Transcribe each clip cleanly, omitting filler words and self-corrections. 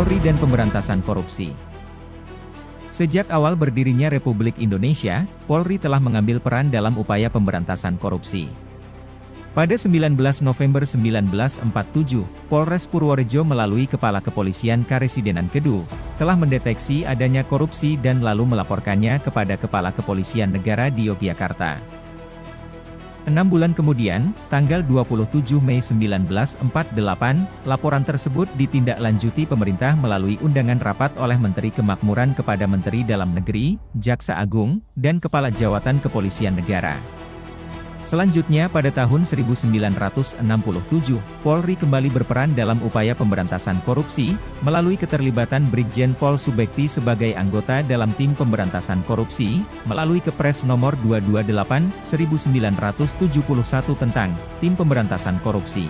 Polri dan pemberantasan korupsi. Sejak awal berdirinya Republik Indonesia, Polri telah mengambil peran dalam upaya pemberantasan korupsi. Pada 19 November 1947, Polres Purworejo melalui Kepala Kepolisian Karesidenan Kedu, telah mendeteksi adanya korupsi dan lalu melaporkannya kepada Kepala Kepolisian Negara di Yogyakarta. 6 bulan kemudian, tanggal 27 Mei 1948, laporan tersebut ditindaklanjuti pemerintah melalui undangan rapat oleh Menteri Kemakmuran kepada Menteri Dalam Negeri, Jaksa Agung, dan Kepala Jawatan Kepolisian Negara. Selanjutnya pada tahun 1967, Polri kembali berperan dalam upaya pemberantasan korupsi, melalui keterlibatan Brigjen Pol Subekti sebagai anggota dalam tim pemberantasan korupsi, melalui Kepres nomor 228/1971 tentang Tim Pemberantasan Korupsi.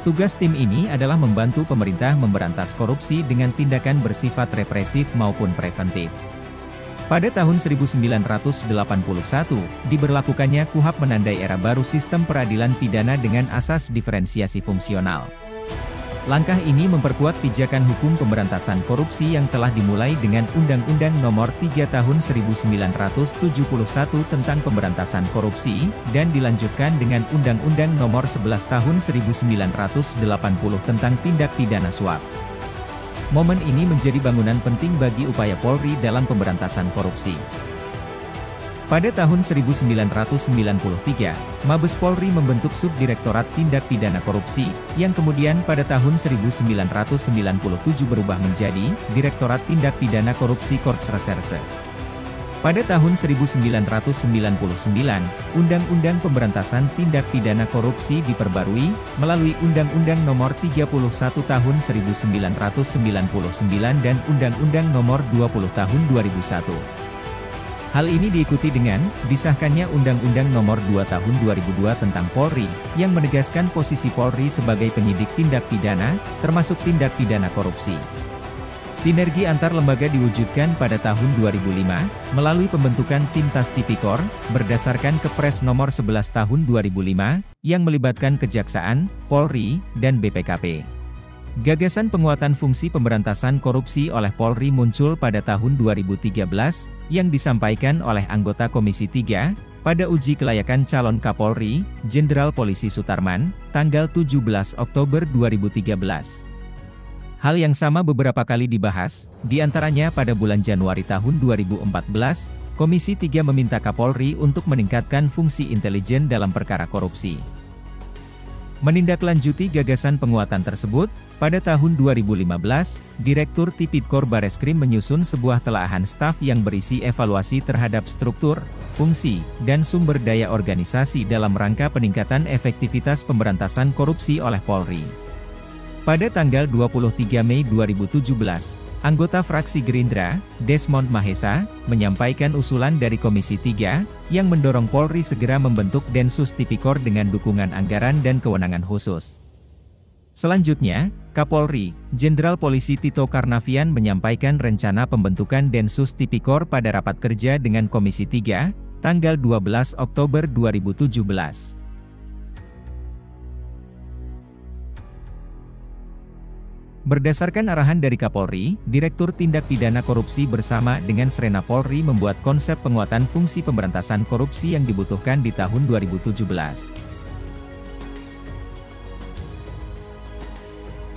Tugas tim ini adalah membantu pemerintah memberantas korupsi dengan tindakan bersifat represif maupun preventif. Pada tahun 1981, diberlakukannya KUHP menandai era baru sistem peradilan pidana dengan asas diferensiasi fungsional. Langkah ini memperkuat pijakan hukum pemberantasan korupsi yang telah dimulai dengan Undang-Undang Nomor 3 Tahun 1971 tentang Pemberantasan Korupsi, dan dilanjutkan dengan Undang-Undang Nomor 11 Tahun 1980 tentang Tindak Pidana Suap. Momen ini menjadi bangunan penting bagi upaya Polri dalam pemberantasan korupsi. Pada tahun 1993, Mabes Polri membentuk Subdirektorat Tindak Pidana Korupsi, yang kemudian pada tahun 1997 berubah menjadi Direktorat Tindak Pidana Korupsi Korps Reserse. Pada tahun 1999, Undang-Undang Pemberantasan Tindak Pidana Korupsi diperbarui, melalui Undang-Undang Nomor 31 Tahun 1999 dan Undang-Undang Nomor 20 Tahun 2001. Hal ini diikuti dengan disahkannya Undang-Undang Nomor 2 Tahun 2002 tentang Polri, yang menegaskan posisi Polri sebagai penyidik tindak pidana, termasuk tindak pidana korupsi. Sinergi antar lembaga diwujudkan pada tahun 2005, melalui pembentukan Tim Tas Tipikor, berdasarkan Kepres Nomor 11 Tahun 2005, yang melibatkan Kejaksaan, Polri, dan BPKP. Gagasan penguatan fungsi pemberantasan korupsi oleh Polri muncul pada tahun 2013, yang disampaikan oleh anggota Komisi 3, pada uji kelayakan calon Kapolri, Jenderal Polisi Sutarman, tanggal 17 Oktober 2013. Hal yang sama beberapa kali dibahas, diantaranya pada bulan Januari tahun 2014, Komisi 3 meminta Kapolri untuk meningkatkan fungsi intelijen dalam perkara korupsi. Menindaklanjuti gagasan penguatan tersebut, pada tahun 2015, Direktur Tipikor Bareskrim menyusun sebuah telaahan staf yang berisi evaluasi terhadap struktur, fungsi, dan sumber daya organisasi dalam rangka peningkatan efektivitas pemberantasan korupsi oleh Polri. Pada tanggal 23 Mei 2017, anggota fraksi Gerindra, Desmond Mahesa, menyampaikan usulan dari Komisi 3, yang mendorong Polri segera membentuk Densus Tipikor dengan dukungan anggaran dan kewenangan khusus. Selanjutnya, Kapolri, Jenderal Polisi Tito Karnavian menyampaikan rencana pembentukan Densus Tipikor pada rapat kerja dengan Komisi 3, tanggal 12 Oktober 2017. Berdasarkan arahan dari Kapolri, Direktur Tindak Pidana Korupsi bersama dengan Srena Polri membuat konsep penguatan fungsi pemberantasan korupsi yang dibutuhkan di tahun 2017.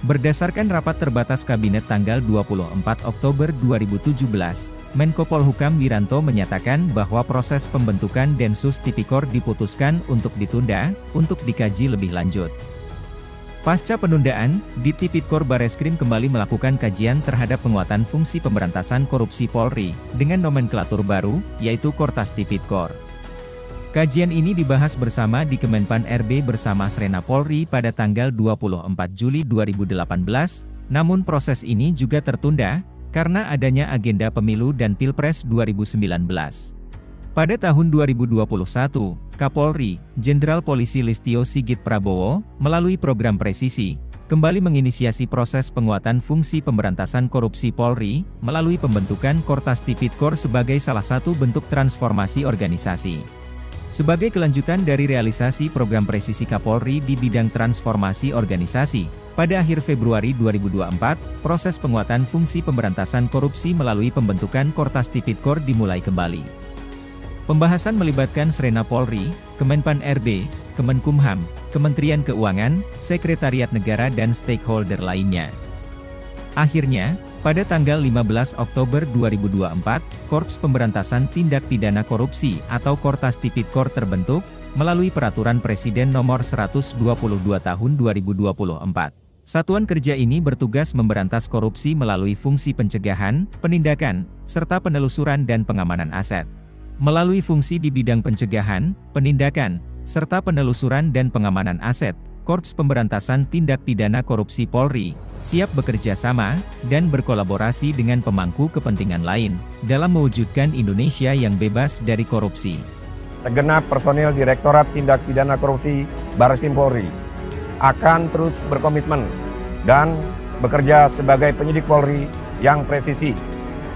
Berdasarkan rapat terbatas Kabinet tanggal 24 Oktober 2017, Menko Polhukam Wiranto menyatakan bahwa proses pembentukan Densus Tipikor diputuskan untuk ditunda, untuk dikaji lebih lanjut. Pasca penundaan, di Tipikor Bareskrim kembali melakukan kajian terhadap penguatan fungsi pemberantasan korupsi Polri, dengan nomenklatur baru, yaitu Kortas Tipikor. Kajian ini dibahas bersama di Kemenpan RB bersama Srena Polri pada tanggal 24 Juli 2018, namun proses ini juga tertunda, karena adanya agenda pemilu dan Pilpres 2019. Pada tahun 2021, Kapolri, Jenderal Polisi Listio Sigit Prabowo, melalui program Presisi, kembali menginisiasi proses penguatan fungsi pemberantasan korupsi Polri, melalui pembentukan Kortas Tipikor sebagai salah satu bentuk transformasi organisasi. Sebagai kelanjutan dari realisasi program presisi Kapolri di bidang transformasi organisasi, pada akhir Februari 2024, proses penguatan fungsi pemberantasan korupsi melalui pembentukan Kortas Tipikor dimulai kembali. Pembahasan melibatkan Srena Polri, Kemenpan RB, Kemenkumham, Kementerian Keuangan, Sekretariat Negara dan stakeholder lainnya. Akhirnya, pada tanggal 15 Oktober 2024, Korps Pemberantasan Tindak Pidana Korupsi atau Kortas Tipikor terbentuk, melalui Peraturan Presiden Nomor 122 Tahun 2024. Satuan kerja ini bertugas memberantas korupsi melalui fungsi pencegahan, penindakan, serta penelusuran dan pengamanan aset. Melalui fungsi di bidang pencegahan, penindakan, serta penelusuran dan pengamanan aset, Korps Pemberantasan Tindak Pidana Korupsi Polri siap bekerja sama dan berkolaborasi dengan pemangku kepentingan lain dalam mewujudkan Indonesia yang bebas dari korupsi. Segenap personil Direktorat Tindak Pidana Korupsi Barreskrim Polri akan terus berkomitmen dan bekerja sebagai penyidik Polri yang presisi,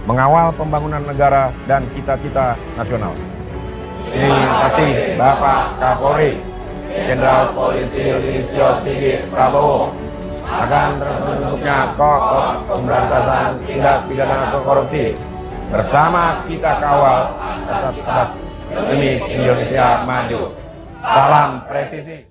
mengawal pembangunan negara dan cita-cita nasional. Terima kasih Bapak Kapolri Jenderal Polisi Listio Sigit Prabowo akan terus membentuknya Korps Pemberantasan Tindak Pidana Korupsi. Bersama kita kawal asas demi Indonesia maju. Salam presisi.